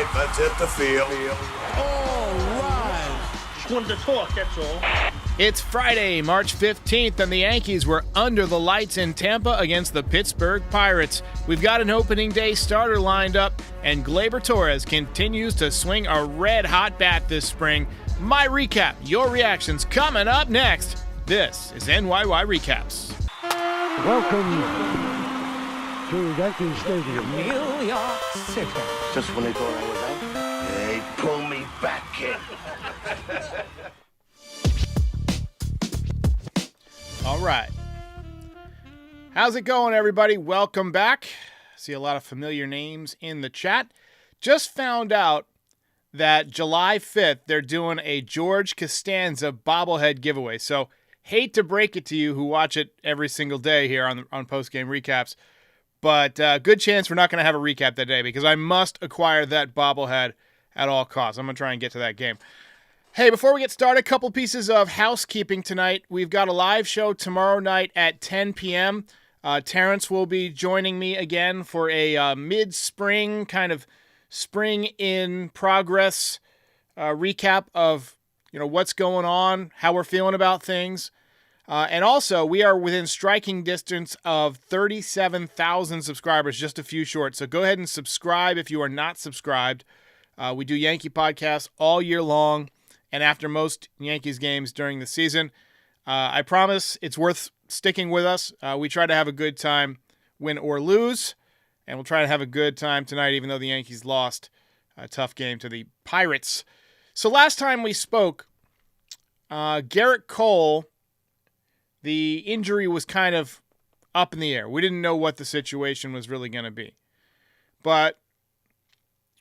right, let's hit the field. All right. Just wanted to talk, that's all. It's Friday, March 15th, and the Yankees were under the lights in Tampa against the Pittsburgh Pirates. We've got an opening day starter lined up, and Gleyber Torres continues to swing a red-hot bat this spring. My recap, your reactions coming up next. This is NYY Recaps. Welcome to Yankee Stadium. New York City. Just when they thought I was out. Hey, pull me back, kid. All right. How's it going, everybody? Welcome back. See a lot of familiar names in the chat. Just found out that July 5th, they're doing a George Costanza bobblehead giveaway. So, hate to break it to you who watch it every single day here on post-game recaps, but good chance we're not going to have a recap that day because I must acquire that bobblehead at all costs. I'm going to try and get to that game. Hey, before we get started, a couple pieces of housekeeping tonight. We've got a live show tomorrow night at 10 p.m. Terrence will be joining me again for a mid-spring, kind of spring in progress recap of what's going on, how we're feeling about things. And also, we are within striking distance of 37,000 subscribers, just a few short. So go ahead and subscribe if you are not subscribed. We do Yankee podcasts all year long and after most Yankees games during the season. I promise it's worth sticking with us. We try to have a good time, win or lose, and we'll try to have a good time tonight, even though the Yankees lost a tough game to the Pirates. So last time we spoke, Gerrit Cole, the injury was kind of up in the air. We didn't know what the situation was really going to be. But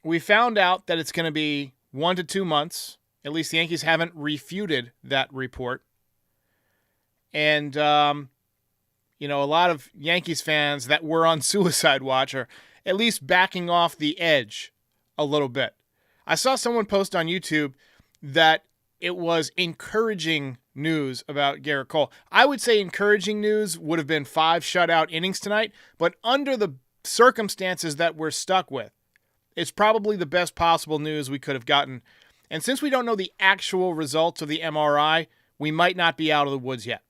we found out that it's going to be 1 to 2 months. At least the Yankees haven't refuted that report. And, a lot of Yankees fans that were on suicide watch are at least backing off the edge a little bit. I saw someone post on YouTube that it was encouraging news about Gerrit Cole. I would say encouraging news would have been 5 shutout innings tonight, but under the circumstances that we're stuck with, it's probably the best possible news we could have gotten. And since we don't know the actual results of the MRI, we might not be out of the woods yet.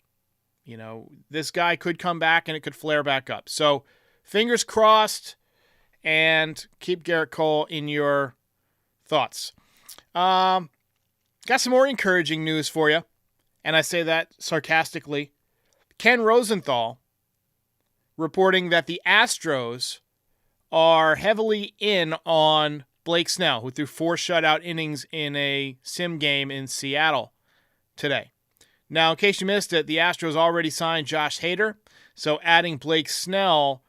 This guy could come back and it could flare back up. So fingers crossed, and keep Gerrit Cole in your thoughts. Got some more encouraging news for you, and I say that sarcastically. Ken Rosenthal reporting that the Astros are heavily in on Blake Snell, who threw 4 shutout innings in a sim game in Seattle today. Now, in case you missed it, the Astros already signed Josh Hader, so adding Blake Snell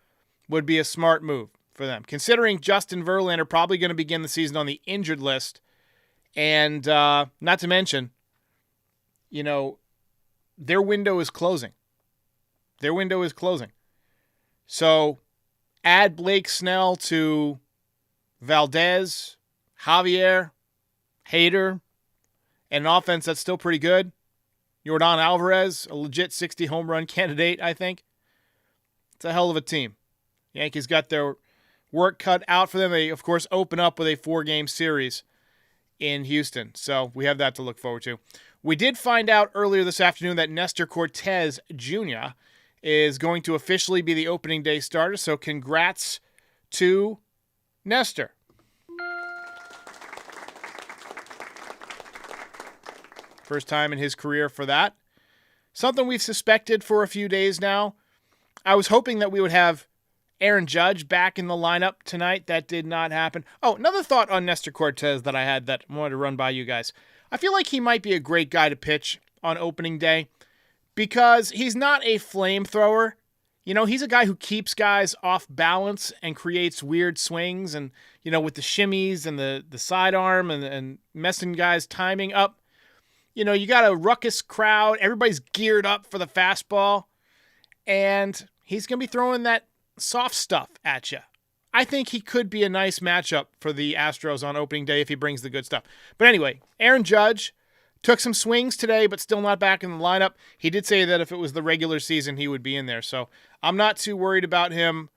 would be a smart move for them, considering Justin Verlander probably going to begin the season on the injured list, and not to mention, their window is closing. So add Blake Snell to Valdez, Javier, Hader, and an offense that's still pretty good. Yordan Alvarez, a legit 60 home run candidate, I think. It's a hell of a team. Yankees got their work cut out for them. They, of course, open up with a 4-game series in Houston. So we have that to look forward to. We did find out earlier this afternoon that Nestor Cortes Jr. is going to officially be the opening day starter. So congrats to Nestor. First time in his career for that. Something we've suspected for a few days now. I was hoping that we would have Aaron Judge back in the lineup tonight. That did not happen. Oh, another thought on Nestor Cortes that I had that I wanted to run by you guys. I feel like he might be a great guy to pitch on opening day because he's not a flamethrower. He's a guy who keeps guys off balance and creates weird swings and, with the shimmies and the sidearm and messing guys' timing up. You got a ruckus crowd. Everybody's geared up for the fastball. And he's going to be throwing that soft stuff at you. I think he could be a nice matchup for the Astros on opening day if he brings the good stuff. But anyway, Aaron Judge took some swings today, but still not back in the lineup. He did say that if it was the regular season, he would be in there. So I'm not too worried about him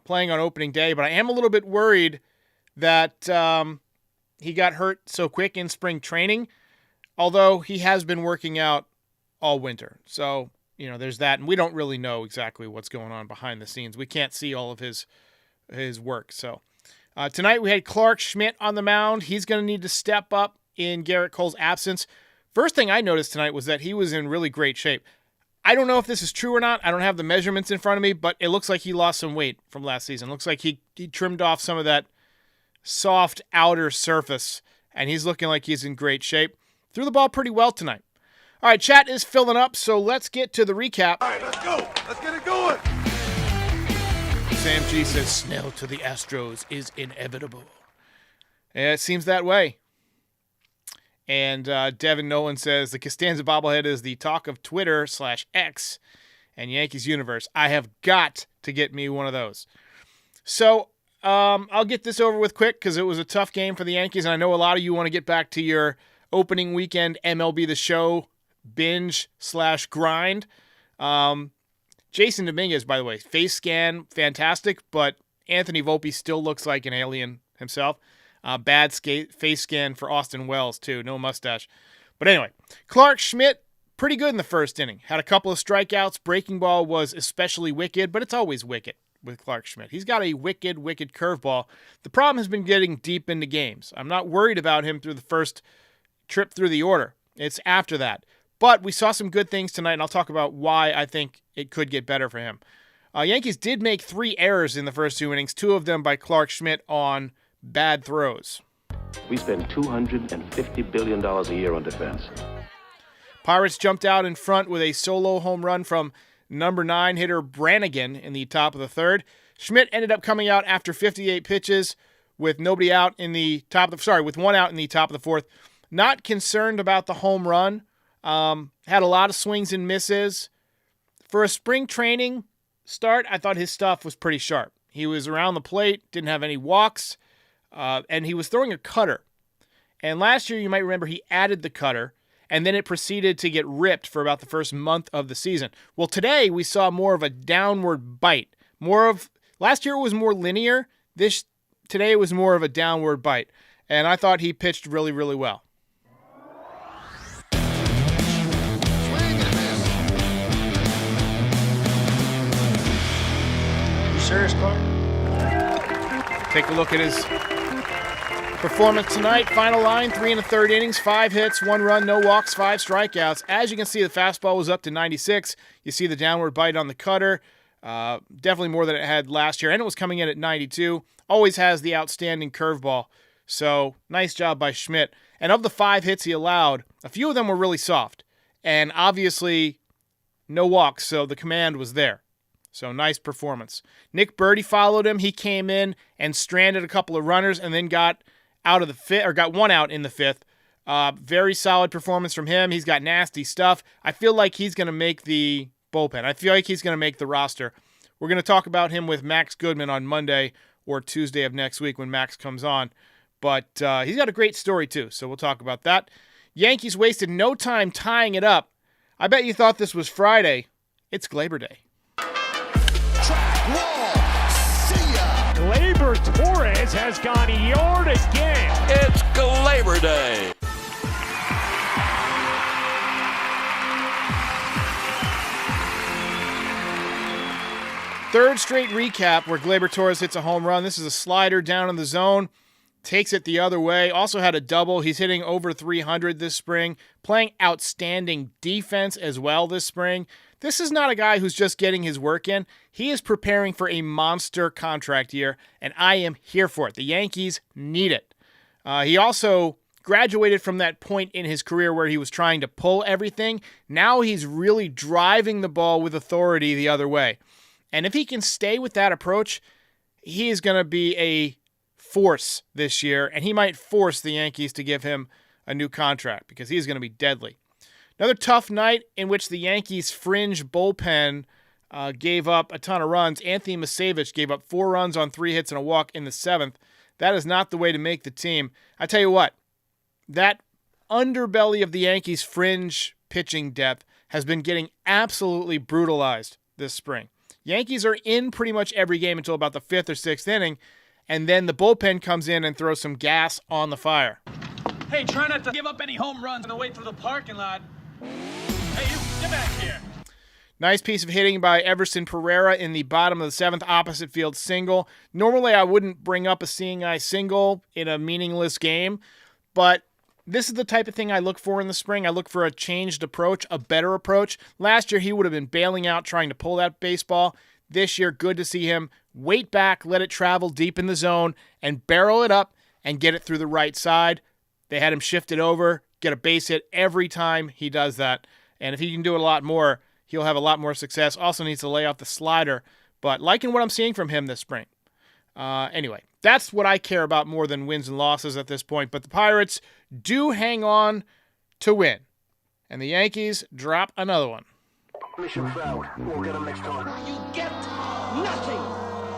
playing on opening day, but I am a little bit worried that he got hurt so quick in spring training, although he has been working out all winter. So, there's that, and we don't really know exactly what's going on behind the scenes. We can't see all of his work. So tonight we had Clark Schmidt on the mound. He's going to need to step up in Garrett Cole's absence. First thing I noticed tonight was that he was in really great shape. I don't know if this is true or not. I don't have the measurements in front of me, but it looks like he lost some weight from last season. It looks like he trimmed off some of that soft outer surface, and he's looking like he's in great shape. Threw the ball pretty well tonight. All right, chat is filling up, so let's get to the recap. All right, let's go. Let's get it going. Sam G says, Snell to the Astros is inevitable. Yeah, it seems that way. And Devin Nolan says, the Costanza bobblehead is the talk of Twitter/X and Yankees Universe. I have got to get me one of those. So I'll get this over with quick because it was a tough game for the Yankees, and I know a lot of you want to get back to your opening weekend MLB The Show binge/grind. Jason Dominguez, by the way, face scan, fantastic, but Anthony Volpe still looks like an alien himself. Bad face scan for Austin Wells, too. No mustache. But anyway, Clark Schmidt, pretty good in the first inning. Had a couple of strikeouts. Breaking ball was especially wicked, but it's always wicked with Clark Schmidt. He's got a wicked curveball. The problem has been getting deep into games. I'm not worried about him through the first trip through the order. It's after that. But we saw some good things tonight, and I'll talk about why I think it could get better for him. Yankees did make 3 errors in the first 2 innings, 2 of them by Clark Schmidt on bad throws. We spend $250 billion a year on defense. Pirates jumped out in front with a solo home run from number 9 hitter Brannigan in the top of the third. Schmidt ended up coming out after 58 pitches with nobody out in the top of the, with 1 out in the top of the fourth. Not concerned about the home run. Had a lot of swings and misses. For a spring training start, I thought his stuff was pretty sharp. He was around the plate, didn't have any walks, and he was throwing a cutter. And last year, you might remember, he added the cutter, and then it proceeded to get ripped for about the first month of the season. Well, today we saw more of a downward bite. Last year it was more linear. Today it was more of a downward bite. And I thought he pitched really, really well. You serious, Clark? Take a look at his performance tonight. Final line, 3 1/3 innings, 5 hits, 1 run, no walks, 5 strikeouts. As you can see, the fastball was up to 96. You see the downward bite on the cutter. Definitely more than it had last year. And it was coming in at 92. Always has the outstanding curveball. So, nice job by Schmidt. And of the 5 hits he allowed, a few of them were really soft. And obviously, no walks, so the command was there. So, nice performance. Nick Birdie followed him. He came in and stranded a couple of runners and then got out of the fifth, or got 1 out in the 5th. Very solid performance from him. He's got nasty stuff. I feel like he's going to make the bullpen. I feel like he's going to make the roster. We're going to talk about him with Max Goodman on Monday or Tuesday of next week when Max comes on. But he's got a great story, too, so we'll talk about that. Yankees wasted no time tying it up. I bet you thought this was Friday. It's Glaber Day. Track wall. See ya. Glaber Torres has gone yard again. It's Glaber Day. Third straight recap where Glaber Torres hits a home run. This is a slider down in the zone. Takes it the other way. Also had a double. He's hitting over 300 this spring. Playing outstanding defense as well this spring. This is not a guy who's just getting his work in. He is preparing for a monster contract year, and I am here for it. The Yankees need it. He also graduated from that point in his career where he was trying to pull everything. Now he's really driving the ball with authority the other way. And if he can stay with that approach, he is going to be a force this year, and he might force the Yankees to give him a new contract because he's going to be deadly. Another tough night in which the Yankees' fringe bullpen gave up a ton of runs. Anthony Misevich gave up 4 runs on 3 hits and a walk in the 7th. That is not the way to make the team. I tell you what, that underbelly of the Yankees' fringe pitching depth has been getting absolutely brutalized this spring. Yankees are in pretty much every game until about the 5th or 6th inning, and then the bullpen comes in and throws some gas on the fire. Hey, try not to give up any home runs on the way through the parking lot. Hey, you, get back here. Nice piece of hitting by Everson Pereira in the bottom of the 7th, opposite field single. Normally, I wouldn't bring up a seeing eye single in a meaningless game, but this is the type of thing I look for in the spring. I look for a changed approach, a better approach. Last year, he would have been bailing out trying to pull that baseball. This year, good to see him wait back, let it travel deep in the zone, and barrel it up and get it through the right side. They had him shift it over, get a base hit every time he does that. And if he can do it a lot more, he'll have a lot more success. Also needs to lay off the slider, but liking what I'm seeing from him this spring. Anyway, that's what I care about more than wins and losses at this point. But the Pirates do hang on to win, and the Yankees drop another one. Mission failed. We'll get him next time. You get nothing.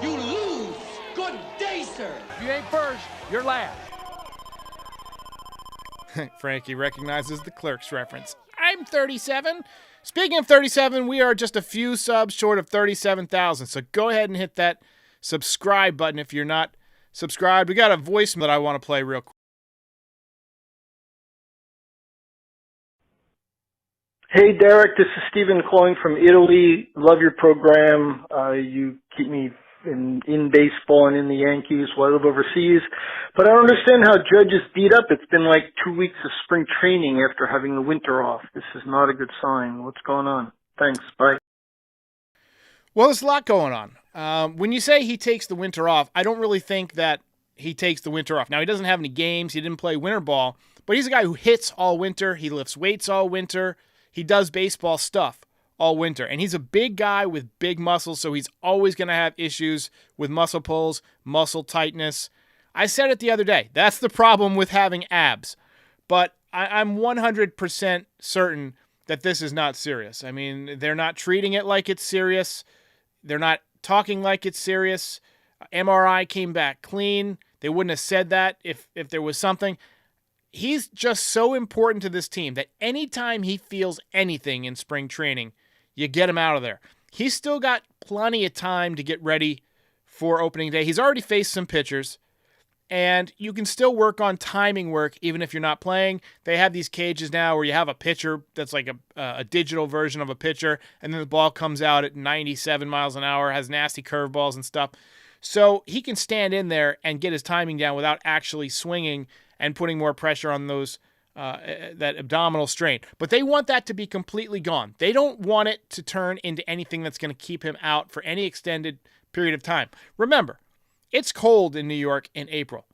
You lose. Good day, sir. If you ain't first, you're last. Frankie recognizes the Clerks reference. I'm 37. Speaking of 37, we are just a few subs short of 37,000. So go ahead and hit that subscribe button if you're not subscribed. We got a voicemail that I want to play real quick. Hey, Derek, this is Stephen calling from Italy. Love your program. You keep me in baseball and in the Yankees while I live overseas. But I don't understand how Judge is beat up. It's been like 2 weeks of spring training after having the winter off. This is not a good sign. What's going on? Thanks. Bye. Well, there's a lot going on. When you say he takes the winter off, I don't really think that he takes the winter off. Now, he doesn't have any games. He didn't play winter ball. But he's a guy who hits all winter. He lifts weights all winter. He does baseball stuff all winter. And he's a big guy with big muscles, so he's always going to have issues with muscle pulls, muscle tightness. I said it the other day. That's the problem with having abs. But I'm 100% certain that this is not serious. I mean, they're not treating it like it's serious. They're not talking like it's serious. MRI came back clean. They wouldn't have said that if there was something. He's just so important to this team that anytime he feels anything in spring training, you get him out of there. He's still got plenty of time to get ready for opening day. He's already faced some pitchers, and you can still work on timing work even if you're not playing. They have these cages now where you have a pitcher that's like a digital version of a pitcher, and then the ball comes out at 97 miles an hour, has nasty curveballs and stuff. So he can stand in there and get his timing down without actually swinging and putting more pressure on those that abdominal strain. But they want that to be completely gone. They don't want it to turn into anything that's going to keep him out for any extended period of time. Remember, it's cold in New York in April.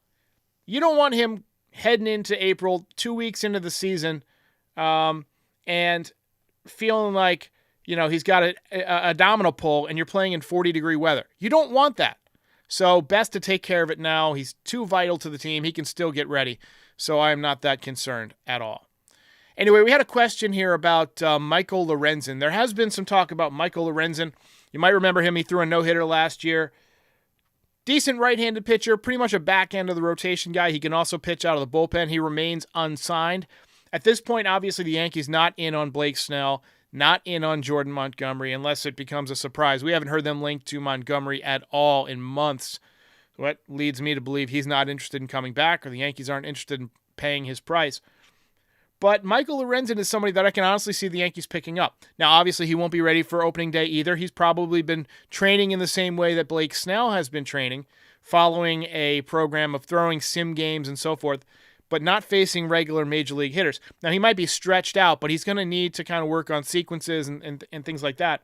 You don't want him heading into April, 2 weeks into the season, and feeling like, he's got a abdominal pull and you're playing in 40-degree weather. You don't want that. So best to take care of it now. He's too vital to the team. He can still get ready. So I am not that concerned at all. Anyway, we had a question here about Michael Lorenzen. There has been some talk about Michael Lorenzen. You might remember him. He threw a no-hitter last year. Decent right-handed pitcher, pretty much a back end of the rotation guy. He can also pitch out of the bullpen. He remains unsigned. At this point, obviously, the Yankees not in on Blake Snell, not in on Jordan Montgomery, unless it becomes a surprise. We haven't heard them linked to Montgomery at all in months. What leads me to believe he's not interested in coming back, or the Yankees aren't interested in paying his price. But Michael Lorenzen is somebody that I can honestly see the Yankees picking up. Now, obviously, he won't be ready for opening day either. He's probably been training in the same way that Blake Snell has been training, following a program of throwing sim games and so forth, but not facing regular major league hitters. Now, he might be stretched out, but he's going to need to kind of work on sequences and things like that.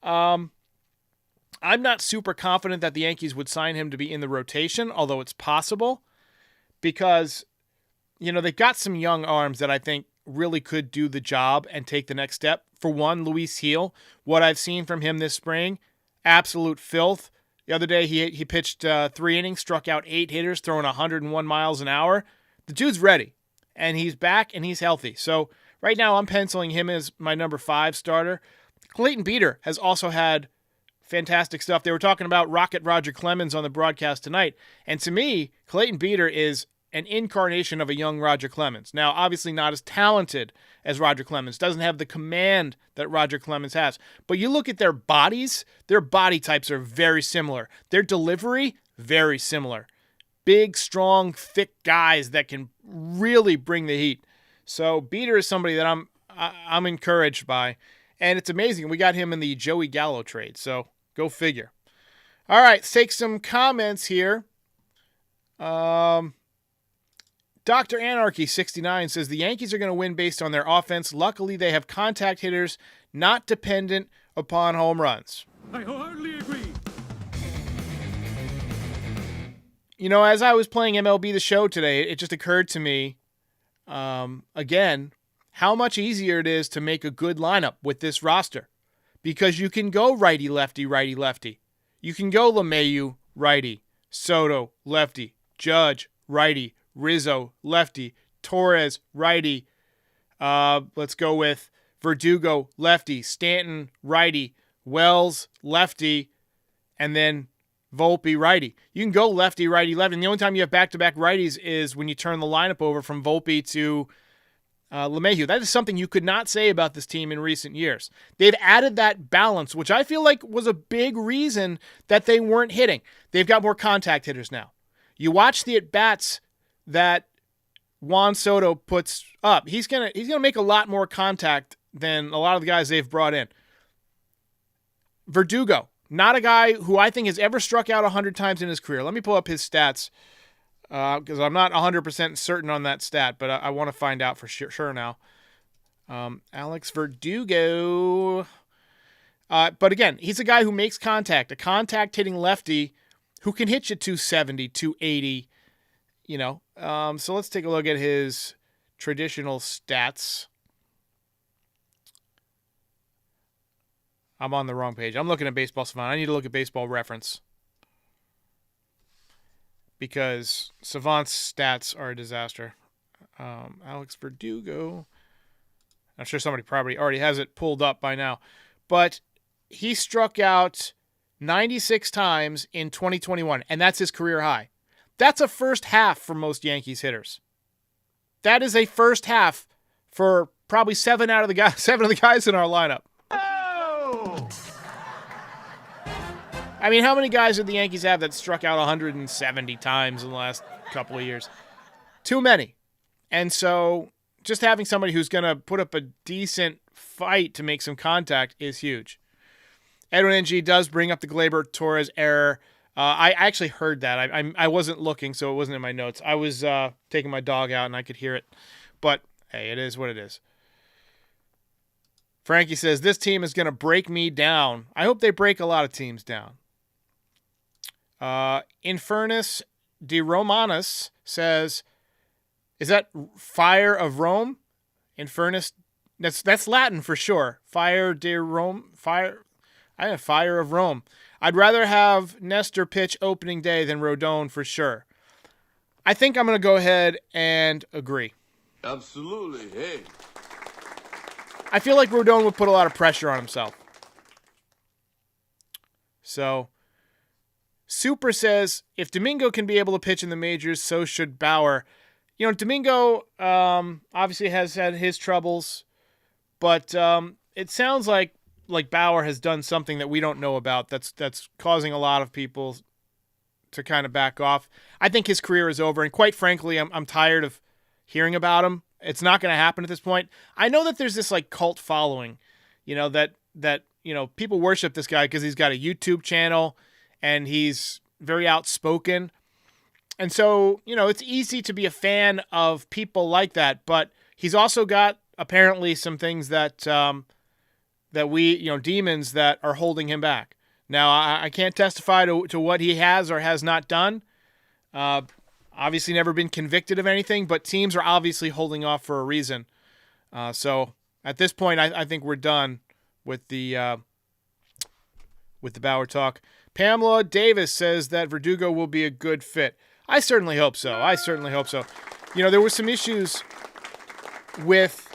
I'm not super confident that the Yankees would sign him to be in the rotation, although it's possible, because, they've got some young arms that I think really could do the job and take the next step. For one, Luis Gil, what I've seen from him this spring, absolute filth. The other day he pitched 3 innings, struck out 8 hitters, throwing 101 miles an hour. The dude's ready, and he's back, and he's healthy. So right now I'm penciling him as my number 5 starter. Clayton Beeter has also had fantastic stuff. They were talking about Rocket Roger Clemens on the broadcast tonight, and to me, Clayton Beeter is an incarnation of a young Roger Clemens. Now, obviously not as talented as Roger Clemens, doesn't have the command that Roger Clemens has, but you look at their bodies, their body types are very similar. Their delivery, very similar. Big, strong, thick guys that can really bring the heat. So Beater is somebody that I'm encouraged by. And it's amazing. We got him in the Joey Gallo trade. So go figure. All right, let's take some comments here. Dr. Anarchy 69 says the Yankees are going to win based on their offense. Luckily, they have contact hitters not dependent upon home runs. I wholeheartedly agree. You know, as I was playing MLB The Show today, it just occurred to me, again, how much easier it is to make a good lineup with this roster. Because you can go righty-lefty, righty-lefty. You can go LeMahieu, righty, Soto, lefty, Judge, righty, Rizzo, lefty, Torres, righty. Let's go with Verdugo, lefty, Stanton, righty, Wells, lefty, and then Volpe, righty. You can go lefty, righty, lefty. And the only time you have back-to-back righties is when you turn the lineup over from Volpe to LeMahieu. That is something you could not say about this team in recent years. They've added that balance, which I feel like was a big reason that they weren't hitting. They've got more contact hitters now. You watch the at-bats that Juan Soto puts up. He's gonna make a lot more contact than a lot of the guys they've brought in. Verdugo, not a guy who I think has ever struck out 100 times in his career. Let me pull up his stats because I'm not 100% certain on that stat, but I want to find out for sure now. Alex Verdugo. But again, he's a guy who makes contact, a contact-hitting lefty who can hit you 270, 280, you know. So let's take a look at his traditional stats. I'm on the wrong page. I'm looking at Baseball Savant. I need to look at Baseball Reference because Savant's stats are a disaster. Alex Verdugo. I'm sure somebody probably already has it pulled up by now. But he struck out 96 times in 2021, and that's his career high. That's a first half for most Yankees hitters. That is a first half for probably seven of the guys in our lineup. I mean, how many guys did the Yankees have that struck out 170 times in the last couple of years? Too many. And so just having somebody who's going to put up a decent fight to make some contact is huge. Edwin NG does bring up the Gleyber Torres error. I actually heard that. I wasn't looking, so it wasn't in my notes. I was taking my dog out, and I could hear it. But, hey, it is what it is. Frankie says, this team is going to break me down. I hope they break a lot of teams down. Infernus de Romanus says, is that Fire of Rome? Infernus, that's Latin for sure. Fire de Rome, Fire of Rome. I'd rather have Nestor pitch opening day than Rodon for sure. I think I'm going to go ahead and agree. Absolutely. Hey. I feel like Rodon would put a lot of pressure on himself. So, Super says, if Domingo can be able to pitch in the majors, so should Bauer. You know, Domingo obviously has had his troubles, but it sounds like Bauer has done something that we don't know about that's causing a lot of people to kind of back off. I think his career is over, and quite frankly, I'm tired of hearing about him. It's not going to happen at this point. I know that there's this like cult following, you know, that you know, people worship this guy because he's got a YouTube channel and he's very outspoken. And so, you know, it's easy to be a fan of people like that, but he's also got apparently some things that we, you know, demons that are holding him back. Now, I can't testify to what he has or has not done. Obviously never been convicted of anything, but teams are obviously holding off for a reason. So at this point, I think we're done with the Bauer talk. Pamela Davis says that Verdugo will be a good fit. I certainly hope so. You know, there were some issues with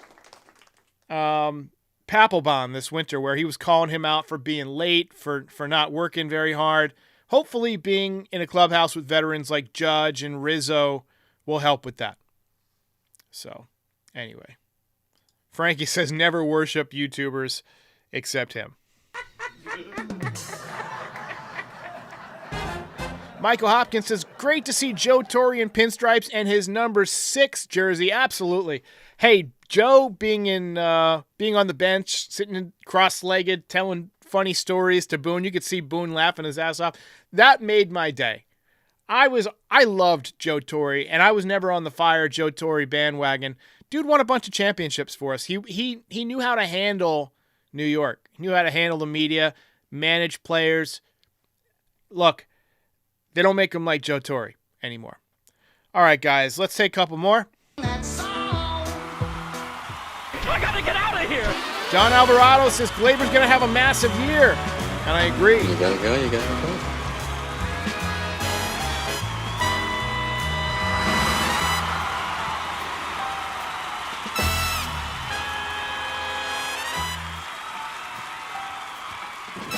Papelbon this winter where he was calling him out for being late, for not working very hard. Hopefully being in a clubhouse with veterans like Judge and Rizzo will help with that. So, anyway. Frankie says never worship YouTubers except him. Michael Hopkins says, great to see Joe Torre in pinstripes and his number 6 jersey. Absolutely. Hey, Joe being on the bench, sitting cross-legged, telling funny stories to Boone. You could see Boone laughing his ass off. That made my day. I loved Joe Torre, and I was never on the fire Joe Torre bandwagon. Dude won a bunch of championships for us. He knew how to handle New York. He knew how to handle the media, manage players. Look, they don't make him like Joe Torre anymore. All right, guys, let's take a couple more. I gotta get out of here. John Alvarado says Glaber's going to have a massive year. And I agree. You gotta go.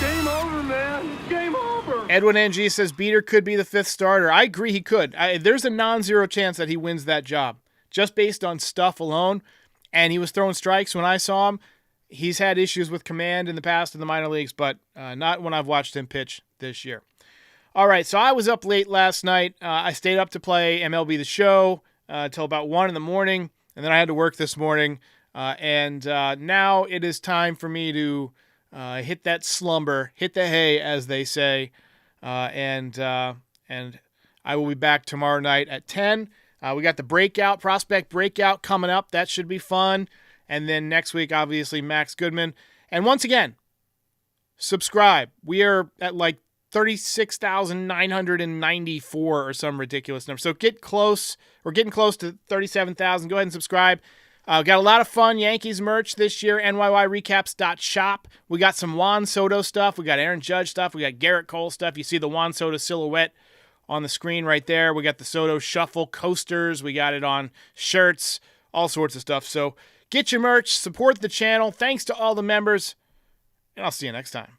Game over, man. Game over. Edwin NG says Beater could be the 5th starter. I agree he could. There's a non-zero chance that he wins that job, just based on stuff alone. And he was throwing strikes when I saw him. He's had issues with command in the past in the minor leagues, but not when I've watched him pitch this year. All right, so I was up late last night. I stayed up to play MLB The Show till about 1 in the morning, and then I had to work this morning. And now it is time for me to hit that slumber, hit the hay, as they say. And I will be back tomorrow night at 10. We got the prospect breakout coming up. That should be fun. And then next week, obviously, Max Goodman. And once again, subscribe. We are at like 36,994 or some ridiculous number. So get close. We're getting close to 37,000. Go ahead and subscribe. Got a lot of fun Yankees merch this year. NYYRecaps.shop. We got some Juan Soto stuff. We got Aaron Judge stuff. We got Garrett Cole stuff. You see the Juan Soto silhouette on the screen right there. We got the Soto Shuffle coasters. We got it on shirts, all sorts of stuff. So get your merch, support the channel. Thanks to all the members, and I'll see you next time.